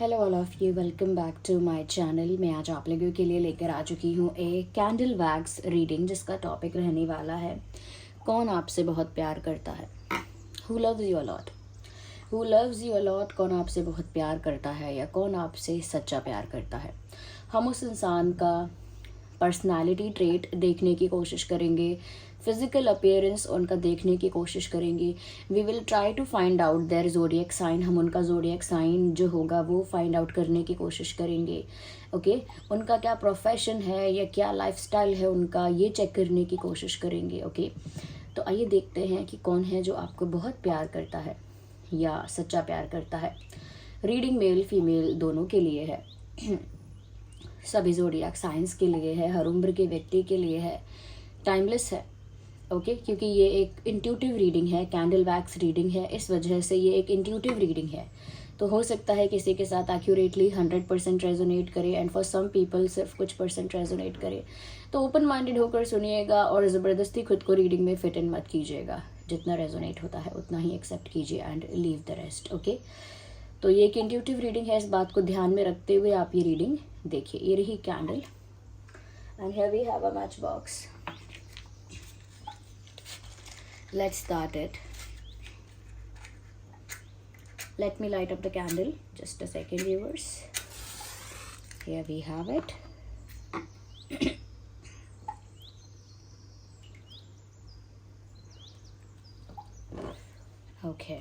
Hello all of you, welcome back to my channel. मैं आज आप लोगों के लिए लेकर आ चुकी हूँ एक कैंडल वैक्स रीडिंग, जिसका टॉपिक रहने वाला है कौन आपसे बहुत प्यार करता है। Who loves you a lot, who loves you a lot. कौन आपसे बहुत प्यार करता है या कौन आपसे सच्चा प्यार करता है। हम उस इंसान का पर्सनालिटी ट्रेट देखने की कोशिश करेंगे, फिजिकल अपीयरेंस उनका देखने की कोशिश करेंगे। We will try to find out their zodiac sign. हम उनका ज़ोडिएक साइन जो होगा वो फाइंड आउट करने की कोशिश करेंगे। ओके उनका क्या प्रोफेशन है या क्या लाइफस्टाइल है उनका, ये चेक करने की कोशिश करेंगे। ओके तो आइए देखते हैं कि कौन है जो आपको बहुत प्यार करता है या सच्चा प्यार करता है। रीडिंग मेल फीमेल दोनों के लिए है, सभी ज़ोडिएक साइंस के लिए है, हर उम्र के व्यक्ति के लिए है, टाइमलेस है। ओके क्योंकि ये एक इंट्यूटिव रीडिंग है, कैंडल वैक्स रीडिंग है, इस वजह से ये एक इंट्यूटिव रीडिंग है। तो हो सकता है किसी के साथ एक्यूरेटली 100% रेजोनेट करे एंड फॉर सम पीपल सिर्फ कुछ परसेंट रेजोनेट करे। तो ओपन माइंडेड होकर सुनिएगा और ज़बरदस्ती खुद को रीडिंग में फिट इन मत कीजिएगा। जितना रेजोनेट होता है उतना ही एक्सेप्ट कीजिए and leave the rest. Okay तो ये एक इंट्यूटिव रीडिंग है, इस बात को ध्यान में रखते हुए आप ये रीडिंग देखिए। ये रही candle and here we have a matchbox. Let's start it. Let me light up the candle. Just a second, viewers. Here we have it. Okay.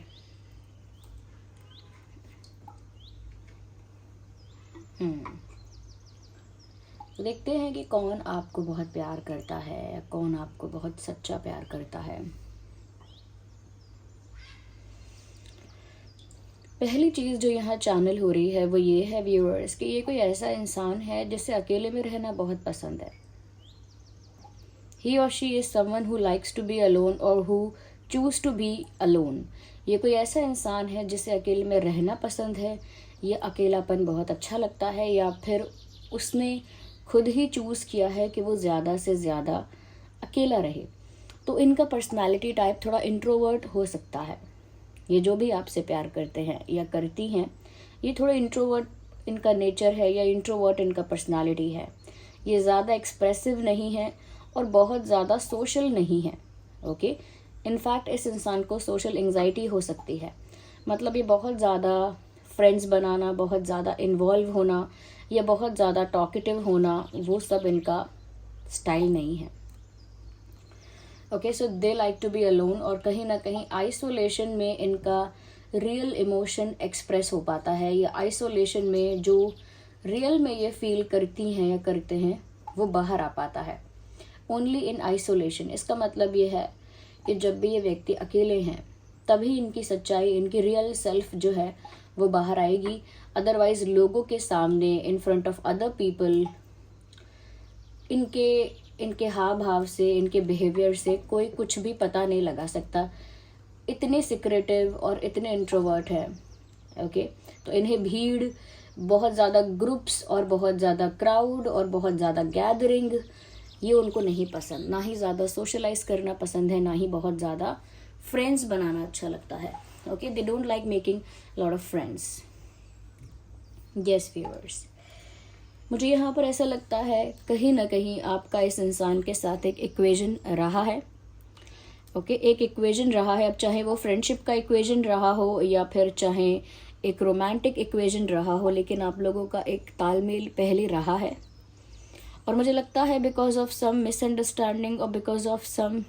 तो देखते हैं कि कौन आपको बहुत प्यार करता है या कौन आपको बहुत सच्चा प्यार करता है। पहली चीज़ जो यहाँ चैनल हो रही है वो ये है व्यूअर्स कि ये कोई ऐसा इंसान है जिसे अकेले में रहना बहुत पसंद है। ही और she is someone who likes to be alone और who choose to be alone. ये कोई ऐसा इंसान है जिसे अकेले में रहना पसंद है, या अकेलापन बहुत अच्छा लगता है, या फिर उसने खुद ही चूज़ किया है कि वो ज़्यादा से ज़्यादा अकेला रहे। तो इनका पर्सनालिटी टाइप थोड़ा इंट्रोवर्ट हो सकता है। ये जो भी आपसे प्यार करते हैं या करती हैं, ये थोड़ा इंट्रोवर्ट इनका नेचर है या इंट्रोवर्ट इनका पर्सनालिटी है। ये ज़्यादा एक्सप्रेसिव नहीं है और बहुत ज़्यादा सोशल नहीं है। ओके इनफैक्ट इस इंसान को सोशल एंजाइटी हो सकती है। मतलब ये बहुत ज़्यादा फ्रेंड्स बनाना, बहुत ज़्यादा इन्वॉल्व होना या बहुत ज़्यादा टॉकेटिव होना, वो सब इनका स्टाइल नहीं है। Okay so they like to be alone, और कहीं ना कहीं आइसोलेशन में इनका रियल इमोशन एक्सप्रेस हो पाता है, या आइसोलेशन में जो रियल में ये फील करती हैं या करते हैं वो बाहर आ पाता है। ओनली इन आइसोलेशन, इसका मतलब ये है कि जब भी ये व्यक्ति अकेले हैं तभी इनकी सच्चाई, इनकी रियल सेल्फ जो है वो बाहर आएगी। अदरवाइज लोगों के सामने, in front of other people, इनके हाव भाव से, इनके बिहेवियर से कोई कुछ भी पता नहीं लगा सकता। इतने सिक्रेटिव और इतने इंट्रोवर्ट है। ओके तो इन्हें भीड़, बहुत ज़्यादा ग्रुप्स और बहुत ज़्यादा क्राउड और बहुत ज़्यादा गैदरिंग, ये उनको नहीं पसंद। ना ही ज़्यादा सोशलाइज करना पसंद है, ना ही बहुत ज़्यादा फ्रेंड्स बनाना अच्छा लगता है। Okay they don't like making lot of friends. Yes viewers, मुझे यहाँ पर ऐसा लगता है कहीं ना कहीं आपका इस इंसान के साथ एक इक्वेशन रहा है। ओके एक इक्वेशन रहा है, अब चाहे वो फ्रेंडशिप का इक्वेशन रहा हो या फिर चाहे एक रोमांटिक इक्वेशन रहा हो, लेकिन आप लोगों का एक तालमेल पहले रहा है। और मुझे लगता है बिकॉज ऑफ सम मिसअंडरस्टैंडिंग और बिकॉज ऑफ सम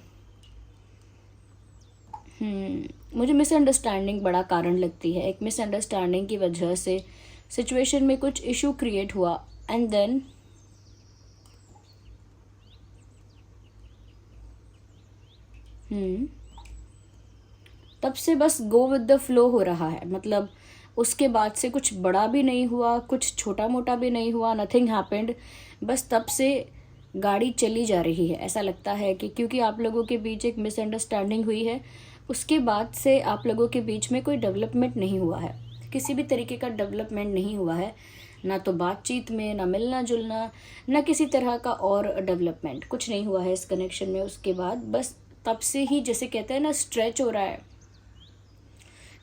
मुझे मिसअंडरस्टैंडिंग बड़ा कारण लगती है। एक मिसअंडरस्टैंडिंग की वजह से सिचुएशन में कुछ इशू क्रिएट हुआ एंड देन तब से बस गो विद द फ्लो हो रहा है। मतलब उसके बाद से कुछ बड़ा भी नहीं हुआ, कुछ छोटा मोटा भी नहीं हुआ, नथिंग हैपेंड। बस तब से गाड़ी चली जा रही है। ऐसा लगता है कि क्योंकि आप लोगों के बीच एक मिसअंडरस्टैंडिंग हुई है, उसके बाद से आप लोगों के बीच में कोई डेवलपमेंट नहीं हुआ है, किसी भी तरीके का डेवलपमेंट नहीं हुआ है, ना तो बातचीत में, ना मिलना जुलना, ना किसी तरह का और डेवलपमेंट, कुछ नहीं हुआ है इस कनेक्शन में। उसके बाद बस तब से ही, जैसे कहते हैं ना, स्ट्रेच हो रहा है,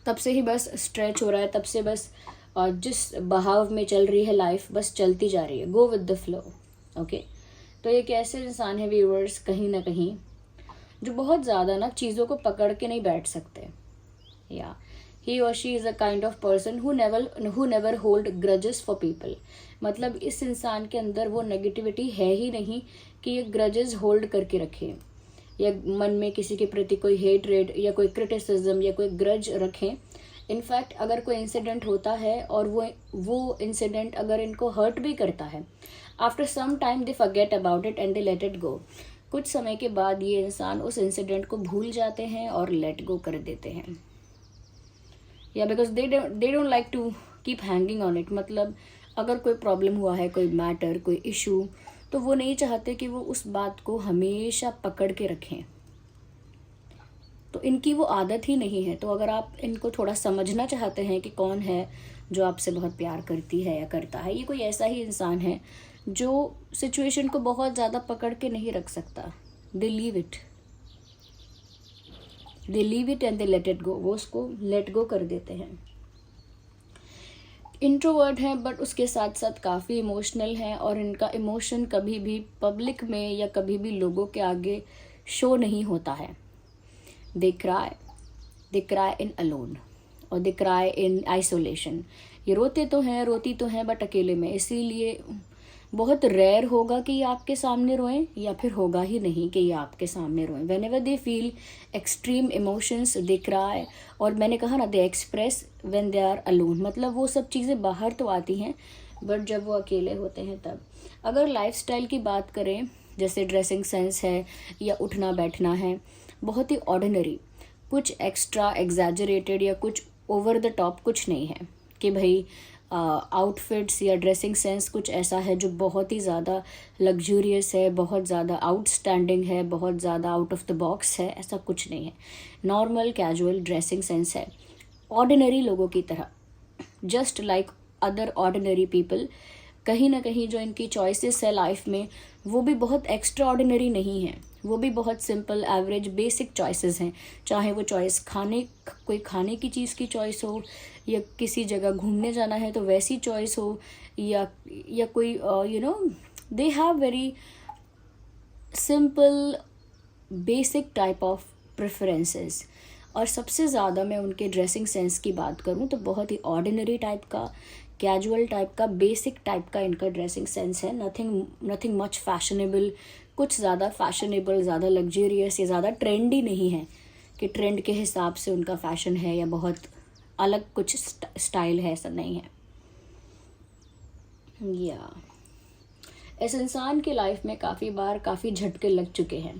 तब से ही बस स्ट्रेच हो रहा है, तब से बस और जिस बहाव में चल रही है लाइफ, बस चलती जा रही है, go with the flow. Okay, तो एक ऐसे इंसान है व्यूअर्स कहीं ना कहीं जो बहुत ज़्यादा ना चीज़ों को पकड़ के नहीं बैठ सकते। या ही और she is a kind of person who never hold grudges for people. मतलब इस इंसान के अंदर वो नेगेटिविटी है ही नहीं कि ये ग्रजेस होल्ड करके रखे, या मन में किसी के प्रति कोई हेटरेड या कोई क्रिटिसिज्म या कोई ग्रज रखें। इनफैक्ट अगर कोई इंसिडेंट होता है और वो इंसिडेंट अगर इनको हर्ट भी करता है, after some time they forget about it and they let it go. कुछ समय के बाद ये इंसान उस इंसिडेंट को भूल जाते हैं और लेट गो कर देते हैं। या because they don't like to keep hanging on it. मतलब अगर कोई प्रॉब्लम हुआ है, कोई मैटर, कोई इशू, तो वो नहीं चाहते कि वो उस बात को हमेशा पकड़ के रखें। तो इनकी वो आदत ही नहीं है। तो अगर आप इनको थोड़ा समझना चाहते हैं कि कौन है जो आपसे बहुत प्यार करती है या करता है, ये कोई ऐसा ही इंसान है जो सिचुएशन को बहुत ज़्यादा पकड़ के नहीं रख सकता। They leave it and they let it go. वो उसको लेट गो कर देते हैं। इंट्रोवर्ट हैं बट उसके साथ साथ काफ़ी इमोशनल हैं, और इनका इमोशन कभी भी पब्लिक में या कभी भी लोगों के आगे शो नहीं होता है। दे क्राई इन अलोन और दे क्राई इन आइसोलेशन। ये रोती तो हैं बट अकेले में। इसीलिए बहुत रेयर होगा कि ये आपके सामने रोएं, या फिर होगा ही नहीं कि ये आपके सामने रोएं। Whenever they feel extreme emotions they cry, और मैंने कहा ना they express when they are alone. मतलब वो सब चीज़ें बाहर तो आती हैं बट जब वो अकेले होते हैं तब। अगर लाइफस्टाइल की बात करें, जैसे ड्रेसिंग सेंस है या उठना बैठना है, बहुत ही ऑर्डिनरी, कुछ एक्स्ट्रा एग्जैजरेटेड या कुछ ओवर द टॉप कुछ नहीं है कि भाई आउटफिट्स या ड्रेसिंग सेंस कुछ ऐसा है जो बहुत ही ज़्यादा लग्जूरियस है, बहुत ज़्यादा आउटस्टैंडिंग है, बहुत ज़्यादा आउट ऑफ द बॉक्स है। ऐसा कुछ नहीं है। नॉर्मल कैजुअल ड्रेसिंग सेंस है, ऑर्डिनरी लोगों की तरह, just like other ordinary people. कहीं ना कहीं जो इनकी चॉइसेस है लाइफ में, वो भी बहुत एक्स्ट्रा ऑर्डिनरी नहीं है, वो भी बहुत सिंपल एवरेज बेसिक चॉइसेस हैं। चाहे वो चॉइस कोई खाने की चीज़ की चॉइस हो, या किसी जगह घूमने जाना है तो वैसी चॉइस हो, या कोई they have very simple basic type of preferences. और सबसे ज़्यादा मैं उनके ड्रेसिंग सेंस की बात करूँ तो बहुत ही ऑर्डिनरी टाइप का, कैजुअल टाइप का, बेसिक टाइप का इनका ड्रेसिंग सेंस है। नथिंग मच फैशनेबल, कुछ ज़्यादा फैशनेबल, ज़्यादा लग्जरियस या ज़्यादा ट्रेंडी नहीं है कि ट्रेंड के हिसाब से उनका फैशन है या बहुत अलग कुछ स्टाइल है, ऐसा नहीं है। या इस इंसान की लाइफ में काफ़ी बार काफ़ी झटके लग चुके हैं।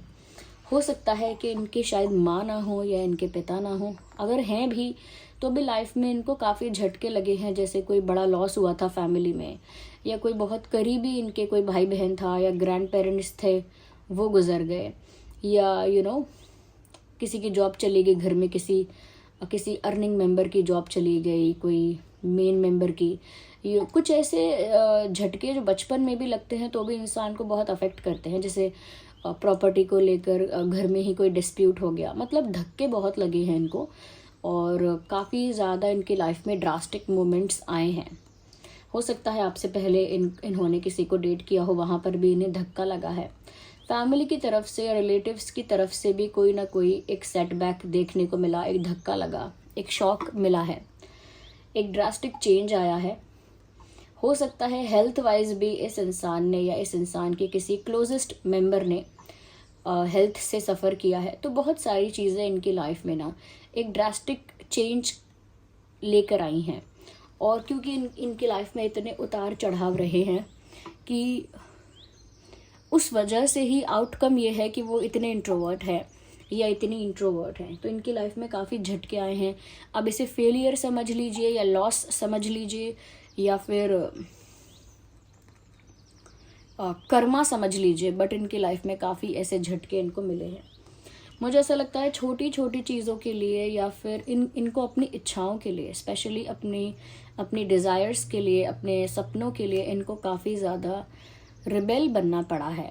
हो सकता है कि इनकी शायद माँ ना हो या इनके पिता ना हो, अगर हैं भी तो भी लाइफ में इनको काफ़ी झटके लगे हैं। जैसे कोई बड़ा लॉस हुआ था फैमिली में, या कोई बहुत करीबी इनके कोई भाई बहन था या ग्रैंड पेरेंट्स थे, वो गुजर गए, या किसी की जॉब चली गई घर में, किसी अर्निंग मेंबर की जॉब चली गई, कोई मेन मेंबर की। कुछ ऐसे झटके जो बचपन में भी लगते हैं तो भी इंसान को बहुत अफेक्ट करते हैं। जैसे प्रॉपर्टी को लेकर घर में ही कोई डिस्प्यूट हो गया। मतलब धक्के बहुत लगे हैं इनको, और काफ़ी ज़्यादा इनकी लाइफ में ड्रास्टिक मोमेंट्स आए हैं। हो सकता है आपसे पहले इन्होंने किसी को डेट किया हो, वहाँ पर भी इन्हें धक्का लगा है। फैमिली की तरफ से या रिलेटिव्स की तरफ से भी कोई ना कोई एक सेटबैक देखने को मिला, एक धक्का लगा, एक शॉक मिला है, एक ड्रास्टिक चेंज आया है। हो सकता है हेल्थ वाइज भी इस इंसान ने या इस इंसान के किसी क्लोजेस्ट मेंबर ने हेल्थ से सफ़र किया है। तो बहुत सारी चीज़ें इनकी लाइफ में ना एक ड्रास्टिक चेंज लेकर आई हैं। और क्योंकि इनकी लाइफ में इतने उतार चढ़ाव रहे हैं कि उस वजह से ही आउटकम ये है कि वो इतने इंट्रोवर्ट है या इतनी इंट्रोवर्ट हैं। तो इनकी लाइफ में काफ़ी झटके आए हैं। अब इसे फेलियर समझ लीजिए या लॉस समझ लीजिए या फिर कर्मा समझ लीजिए, बट इनकी लाइफ में काफ़ी ऐसे झटके इनको मिले हैं। मुझे ऐसा लगता है छोटी छोटी चीज़ों के लिए या फिर इनको अपनी इच्छाओं के लिए, स्पेशली अपनी डिज़ायर्स के लिए, अपने सपनों के लिए इनको काफ़ी ज़्यादा रिबेल बनना पड़ा है।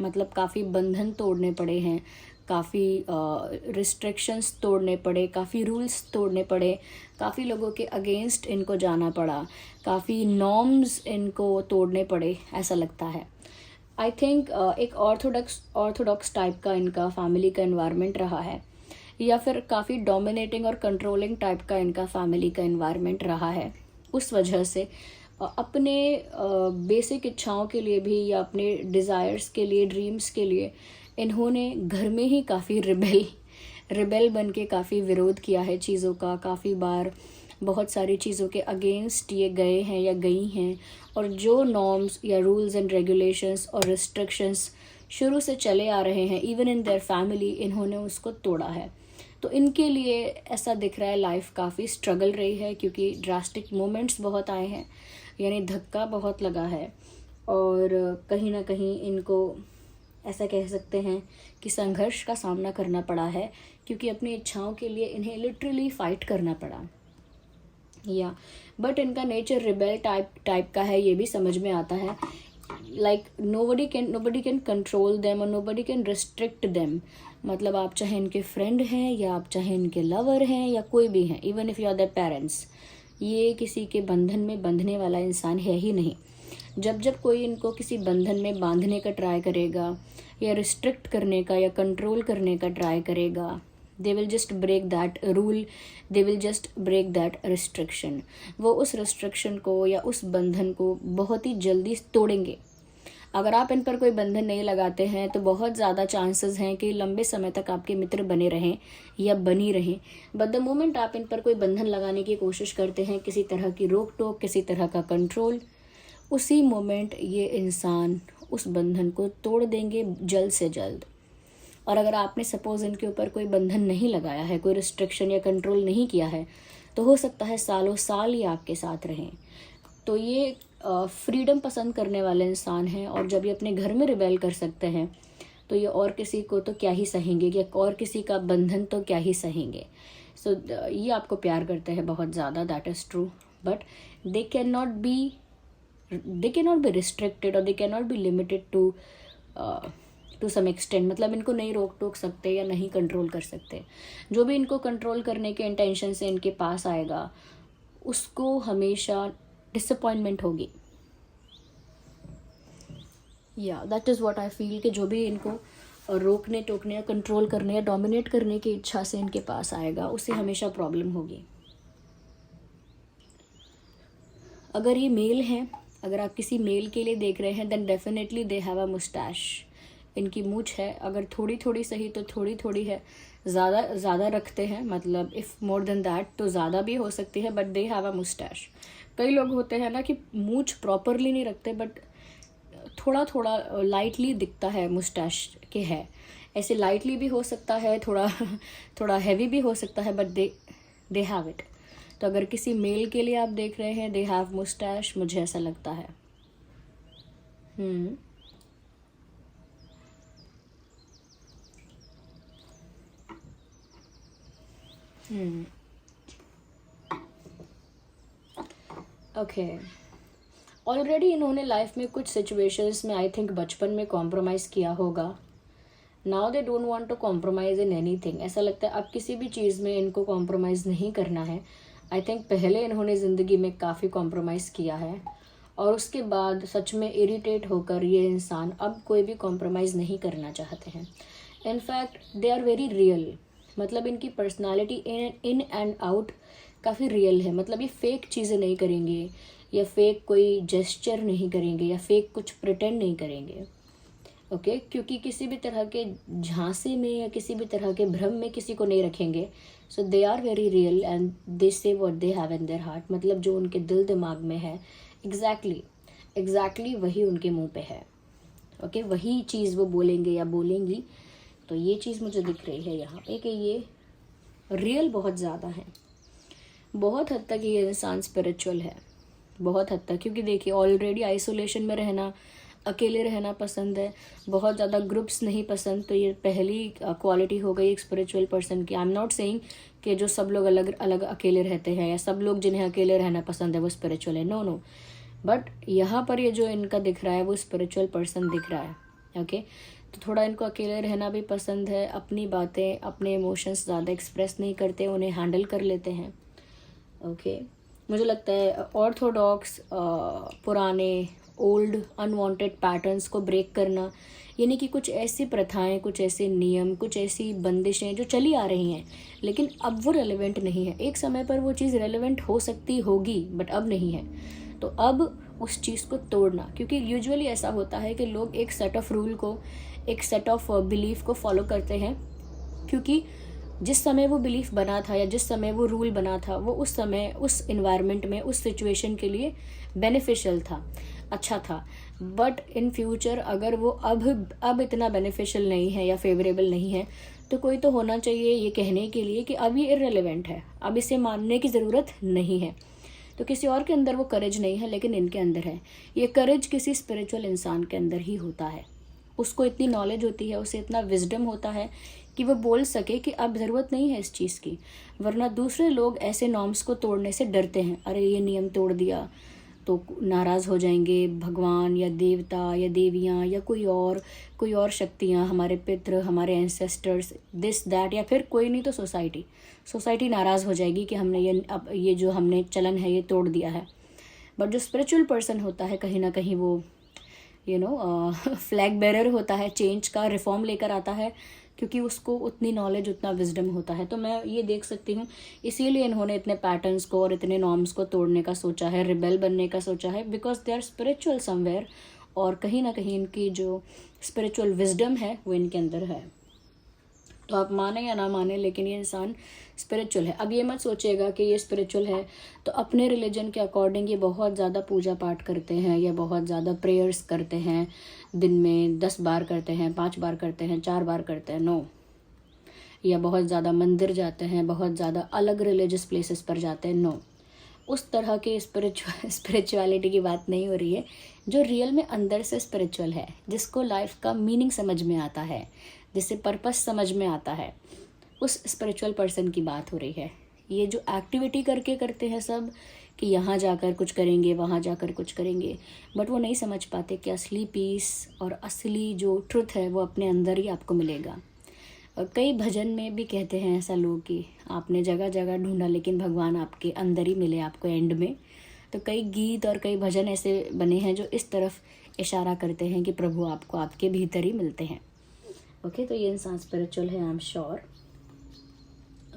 मतलब काफ़ी बंधन तोड़ने पड़े हैं, काफ़ी रिस्ट्रिक्शंस तोड़ने पड़े, काफ़ी रूल्स तोड़ने पड़े, काफ़ी लोगों के अगेंस्ट इनको जाना पड़ा, काफ़ी नॉर्म्स इनको तोड़ने पड़े, ऐसा लगता है। आई थिंक एक ऑर्थोडॉक्स टाइप का इनका फैमिली का इन्वायरमेंट रहा है, या फिर काफ़ी डोमिनेटिंग और कंट्रोलिंग टाइप का इनका फैमिली का इन्वायरमेंट रहा है। उस वजह से अपने बेसिक इच्छाओं के लिए भी, या अपने डिज़ायर्स के लिए, ड्रीम्स के लिए, इन्होंने घर में ही काफ़ी रिबेल बन के काफ़ी विरोध किया है चीज़ों का। काफ़ी बार बहुत सारी चीज़ों के अगेंस्ट ये गए हैं या गई हैं, और जो नॉर्म्स या रूल्स एंड रेगुलेशंस और रिस्ट्रिक्शंस शुरू से चले आ रहे हैं इवन इन देयर फैमिली, इन्होंने उसको तोड़ा है। तो इनके लिए ऐसा दिख रहा है लाइफ काफ़ी स्ट्रगल रही है, क्योंकि ड्रास्टिक मोमेंट्स बहुत आए हैं, यानी धक्का बहुत लगा है, और कहीं ना कहीं इनको ऐसा कह सकते हैं कि संघर्ष का सामना करना पड़ा है, क्योंकि अपनी इच्छाओं के लिए इन्हें लिटरली फाइट करना पड़ा। या बट इनका नेचर रिबेल टाइप का है, ये भी समझ में आता है। Like nobody can control them और nobody कैन रिस्ट्रिक्ट देम। मतलब आप चाहे इनके फ्रेंड हैं, या आप चाहे इनके लवर हैं, या कोई भी हैं, even if you are their parents, ये किसी के बंधन में बंधने वाला इंसान है ही नहीं। जब जब कोई इनको किसी बंधन में बांधने का ट्राई करेगा, या रिस्ट्रिक्ट करने का या कंट्रोल करने का ट्राई करेगा, they will just break that rule, they will just break that restriction. वो उस रिस्ट्रिक्शन को या उस बंधन को बहुत ही जल्दी तोड़ेंगे। अगर आप इन पर कोई बंधन नहीं लगाते हैं तो बहुत ज़्यादा चांसेस हैं कि लंबे समय तक आपके मित्र बने रहें या बनी रहें। बट द मोमेंट आप इन पर कोई बंधन लगाने की कोशिश करते हैं, किसी तरह की रोक टोक, किसी तरह का कंट्रोल, उसी मोमेंट ये इंसान उस बंधन को तोड़ देंगे जल्द से जल्द। और अगर आपने सपोज इनके ऊपर कोई बंधन नहीं लगाया है, कोई रिस्ट्रिक्शन या कंट्रोल नहीं किया है, तो हो सकता है सालों साल ये आपके साथ रहें। तो ये फ्रीडम पसंद करने वाले इंसान हैं, और जब ये अपने घर में रिबेल कर सकते हैं तो ये और किसी को तो क्या ही सहेंगे, या और किसी का बंधन तो क्या ही सहेंगे। सो ये आपको प्यार करते हैं बहुत ज़्यादा, that is true, but they can not be restricted, और they can not be limited to some extent. मतलब इनको नहीं रोक टोक सकते या नहीं कंट्रोल कर सकते। जो भी इनको कंट्रोल करने के इंटेंशन से इनके पास आएगा, उसको हमेशा डिसअपॉइंटमेंट होगी। या that is what I feel, कि जो भी इनको रोकने टोकने या कंट्रोल करने या डोमिनेट करने की इच्छा से इनके पास आएगा, उसे हमेशा प्रॉब्लम होगी। अगर ये मेल हैं, अगर आप किसी मेल के लिए देख रहे हैं, then definitely they have a moustache. इनकी मूछ है, अगर थोड़ी थोड़ी सही तो थोड़ी थोड़ी है, ज़्यादा रखते हैं, मतलब इफ़ मोर देन दैट तो ज़्यादा भी हो सकती है, but they have a Moustache. कई लोग होते हैं ना कि मूछ प्रॉपरली नहीं रखते, बट थोड़ा थोड़ा लाइटली दिखता है मुस्टैश के है। ऐसे लाइटली भी हो सकता है, थोड़ा हैवी भी हो सकता है, बट दे हैव इट। तो अगर किसी मेल के लिए आप देख रहे हैं, दे हैव मुस्टैश, मुझे ऐसा लगता है। ओके, ऑलरेडी इन्होंने लाइफ में कुछ सिचुएशंस में आई थिंक बचपन में कॉम्प्रोमाइज़ किया होगा। Now they don't want to compromise in anything. ऐसा लगता है अब किसी भी चीज़ में इनको कॉम्प्रोमाइज़ नहीं करना है। आई थिंक पहले इन्होंने ज़िंदगी में काफ़ी कॉम्प्रोमाइज़ किया है, और उसके बाद सच में इरिटेट होकर ये इंसान अब कोई भी कॉम्प्रोमाइज़ नहीं करना चाहते हैं। In fact they are very real. मतलब इनकी पर्सनालिटी इन एंड आउट काफ़ी रियल है। मतलब ये फेक चीज़ें नहीं करेंगे, या फेक कोई जेस्चर नहीं करेंगे, या फेक कुछ प्रिटेंड नहीं करेंगे। ओके, क्योंकि किसी भी तरह के झांसे में या किसी भी तरह के भ्रम में किसी को नहीं रखेंगे। So they are very real and they say what they have in their heart. मतलब जो उनके दिल दिमाग में है, एग्जैक्टली वही उनके मुंह पे है। ओके, वही चीज़ वो बोलेंगे या बोलेंगी। तो ये चीज़ मुझे दिख रही है यहाँ पे कि ये रियल बहुत ज़्यादा है। बहुत हद तक ये इंसान स्पिरिचुअल है, बहुत हद तक। क्योंकि देखिए ऑलरेडी आइसोलेशन में रहना, अकेले रहना पसंद है, बहुत ज़्यादा ग्रुप्स नहीं पसंद। तो ये पहली क्वालिटी हो गई एक स्पिरिचुअल पर्सन की। आई एम नॉट सेइंग कि जो सब लोग अलग अलग अकेले रहते हैं, या सब लोग जिन्हें अकेले रहना पसंद है वो स्पिरिचुअल है, नो। बट यहाँ पर ये जो इनका दिख रहा है वो स्पिरिचुअल पर्सन दिख रहा है। ओके, तो थोड़ा इनको अकेले रहना भी पसंद है, अपनी बातें, अपने इमोशंस ज़्यादा एक्सप्रेस नहीं करते, उन्हें हैंडल कर लेते हैं। ओके, मुझे लगता है ऑर्थोडॉक्स पुराने ओल्ड अनवांटेड पैटर्न्स को ब्रेक करना, यानी कि कुछ ऐसी प्रथाएं, कुछ ऐसे नियम, कुछ ऐसी बंदिशें जो चली आ रही हैं लेकिन अब वो रेलेवेंट नहीं है। एक समय पर वो चीज़ रेलेवेंट हो सकती होगी बट अब नहीं है, तो अब उस चीज़ को तोड़ना। क्योंकि यूजुअली ऐसा होता है कि लोग एक सेट ऑफ रूल को, एक सेट ऑफ बिलीफ को फॉलो करते हैं क्योंकि जिस समय वो बिलीफ बना था या जिस समय वो रूल बना था वो उस समय, उस इन्वायरमेंट में, उस सिचुएशन के लिए बेनिफिशियल था, अच्छा था। बट इन फ्यूचर अगर वो अब इतना बेनिफिशियल नहीं है या फेवरेबल नहीं है, तो कोई तो होना चाहिए ये कहने के लिए कि अब ये इररिलेवेंट है, अब इसे मानने की ज़रूरत नहीं है। तो किसी और के अंदर वो करेज नहीं है लेकिन इनके अंदर है। ये करेज किसी स्पिरिचुअल इंसान के अंदर ही होता है। उसको इतनी नॉलेज होती है, उसे इतना विजडम होता है कि वो बोल सके कि अब ज़रूरत नहीं है इस चीज़ की। वरना दूसरे लोग ऐसे नॉर्म्स को तोड़ने से डरते हैं, अरे ये नियम तोड़ दिया तो नाराज़ हो जाएंगे भगवान या देवता या देवियाँ या कोई और शक्तियाँ, हमारे पितृ, हमारे एंसेस्टर्स, दिस दैट, या फिर कोई नहीं तो सोसाइटी नाराज़ हो जाएगी कि हमने ये जो हमने चलन है ये तोड़ दिया है। बट जो स्पिरिचुअल पर्सन होता है कहीं ना कहीं वो फ्लैग बेरर होता है, चेंज का रिफॉर्म लेकर आता है क्योंकि उसको उतनी नॉलेज, उतना विजडम होता है। तो मैं ये देख सकती हूँ इसीलिए इन्होंने इतने पैटर्न्स को और इतने नॉर्म्स को तोड़ने का सोचा है, रिबेल बनने का सोचा है, because they are spiritual somewhere, और कहीं ना कहीं इनकी जो स्पिरिचुअल विजडम है वो इनके अंदर है। तो आप माने या ना माने लेकिन ये इंसान स्पिरिचुअल है। अब ये मत सोचिएगा कि ये स्पिरिचुअल है तो अपने रिलीजन के अकॉर्डिंग ये बहुत ज़्यादा पूजा पाठ करते हैं या बहुत ज़्यादा प्रेयर्स करते हैं, दिन में 10 बार करते हैं, 5 बार करते हैं, 4 बार करते हैं, नो। या बहुत ज़्यादा मंदिर जाते हैं, बहुत ज़्यादा अलग रिलीजियस प्लेसेस पर जाते हैं, नो। उस तरह के स्पिरिचुअलिटी की बात नहीं हो रही है। जो रियल में अंदर से स्पिरिचुअल है, जिसको लाइफ का मीनिंग समझ में आता है, जिससे पर्पस समझ में आता है, उस स्पिरिचुअल पर्सन की बात हो रही है। ये जो एक्टिविटी करते हैं सब कि यहाँ जाकर कुछ करेंगे, वहाँ जाकर कुछ करेंगे, बट वो नहीं समझ पाते कि असली पीस और असली जो ट्रुथ है वो अपने अंदर ही आपको मिलेगा। और कई भजन में भी कहते हैं ऐसा लोग कि आपने जगह जगह ढूंढा लेकिन भगवान आपके अंदर ही मिले आपको एंड में। तो कई गीत और कई भजन ऐसे बने हैं जो इस तरफ इशारा करते हैं कि प्रभु आपको आपके भीतर ही मिलते हैं। ओके, तो ये इंसान स्पिरिचुअल है, आई एम श्योर।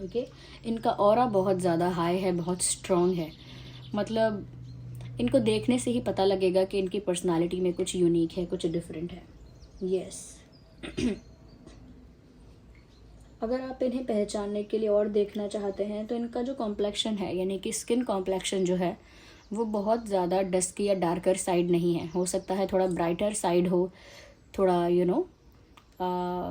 ओके, इनका ऑरा बहुत ज़्यादा हाई है, बहुत स्ट्रॉन्ग है। मतलब इनको देखने से ही पता लगेगा कि इनकी पर्सनालिटी में कुछ यूनिक है, कुछ डिफरेंट है। यस अगर आप इन्हें पहचानने के लिए और देखना चाहते हैं तो इनका जो कॉम्प्लेक्शन है, यानी कि स्किन कॉम्प्लेक्शन जो है वो बहुत ज़्यादा डस्की या डार्कर साइड नहीं है। हो सकता है थोड़ा ब्राइटर साइड हो, थोड़ा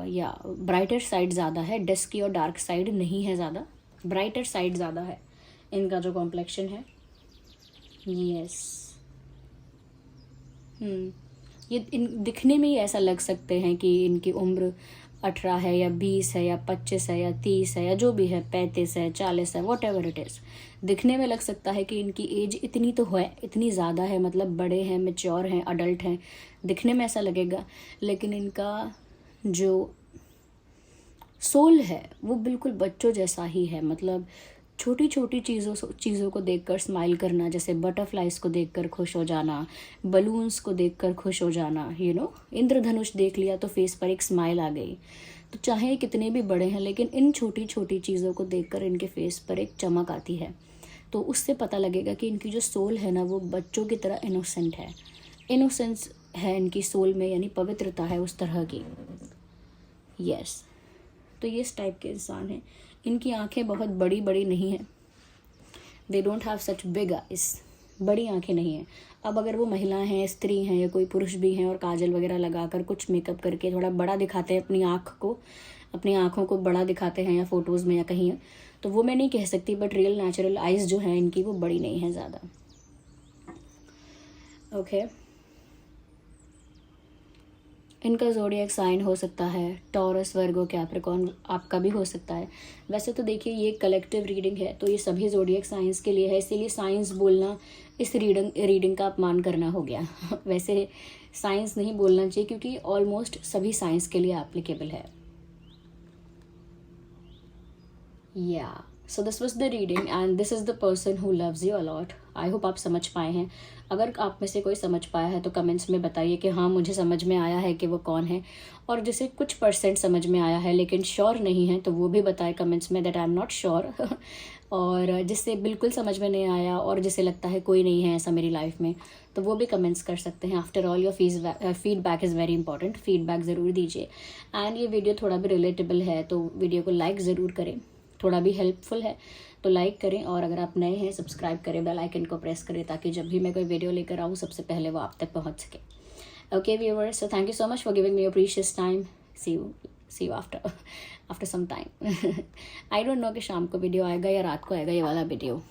या ब्राइटर साइड ज़्यादा है, डस्की और डार्क साइड नहीं है ज़्यादा, ब्राइटर साइड ज़्यादा है इनका जो कॉम्प्लेक्शन है। यस ये दिखने में ही ऐसा लग सकते हैं कि इनकी उम्र 18 है या 20 है या 25 है या 30 है या जो भी है, 35 है, 40 है, वॉट एवर इट इज़। दिखने में लग सकता है कि इनकी एज इतनी तो है, इतनी ज़्यादा है, मतलब बड़े हैं, मैच्योर हैं, अडल्ट हैं, दिखने में ऐसा लगेगा। लेकिन इनका जो सोल है वो बिल्कुल बच्चों जैसा ही है। मतलब छोटी छोटी चीज़ों को देखकर स्माइल करना, जैसे बटरफ्लाइज को देखकर खुश हो जाना, बलून्स को देखकर खुश हो जाना, इंद्रधनुष देख लिया तो फेस पर एक स्माइल आ गई। तो चाहे कितने भी बड़े हैं लेकिन इन छोटी छोटी चीज़ों को देखकर इनके फेस पर एक चमक आती है। तो उससे पता लगेगा कि इनकी जो सोल है ना वो बच्चों की तरह इनोसेंट है, इनोसेंस है इनकी सोल में, यानी पवित्रता है उस तरह की। यस तो ये इस टाइप के इंसान हैं। इनकी आंखें बहुत बड़ी बड़ी नहीं हैं, they don't have such big eyes, बड़ी आंखें नहीं हैं। अब अगर वो महिला हैं, स्त्री हैं या कोई पुरुष भी हैं और काजल वगैरह लगाकर कुछ मेकअप करके थोड़ा बड़ा दिखाते हैं अपनी अपनी आँखों को बड़ा दिखाते हैं या फोटोज़ में या कहीं, तो वो मैं नहीं कह सकती, बट रियल नेचुरल आइज़ जो हैं इनकी वो बड़ी नहीं है ज़्यादा। ओके इनका ज़ोडिएक साइन हो सकता है टॉरस, वर्गो, कैप्रिकॉर्न, आपका भी हो सकता है। वैसे तो देखिए ये कलेक्टिव रीडिंग है, तो ये सभी ज़ोडिएक साइंस के लिए है, इसीलिए साइंस बोलना इस रीडिंग का अपमान करना हो गया। वैसे साइंस नहीं बोलना चाहिए क्योंकि ऑलमोस्ट सभी साइंस के लिए एप्लीकेबल है। या so this was the reading and this is the person who loves you a lot. I hope आप समझ पाए हैं। अगर आप में से कोई समझ पाया है तो कमेंट्स में बताइए कि हाँ मुझे समझ में आया है कि वो कौन है, और जिसे कुछ परसेंट समझ में आया है लेकिन श्योर नहीं है तो वो भी बताए कमेंट्स में that I am not sure. और जिससे बिल्कुल समझ में नहीं आया और जिसे लगता है कोई नहीं है ऐसा मेरी लाइफ में, तो वो भी कमेंट्स कर सकते हैं। After all your feedback is very important, feedback ज़रूर दीजिए। एंड ये वीडियो थोड़ा भी रिलेटेबल है तो वीडियो को लाइक ज़रूर करें, थोड़ा भी हेल्पफुल है तो लाइक करें, और अगर आप नए हैं सब्सक्राइब करें, बेल आइकन को प्रेस करें ताकि जब भी मैं कोई वीडियो लेकर आऊँ सबसे पहले वो आप तक पहुँच सके। Okay viewers, so thank you so much for giving me your precious time. See you after some time. I don't know कि शाम को वीडियो आएगा या रात को आएगा ये वाला वीडियो।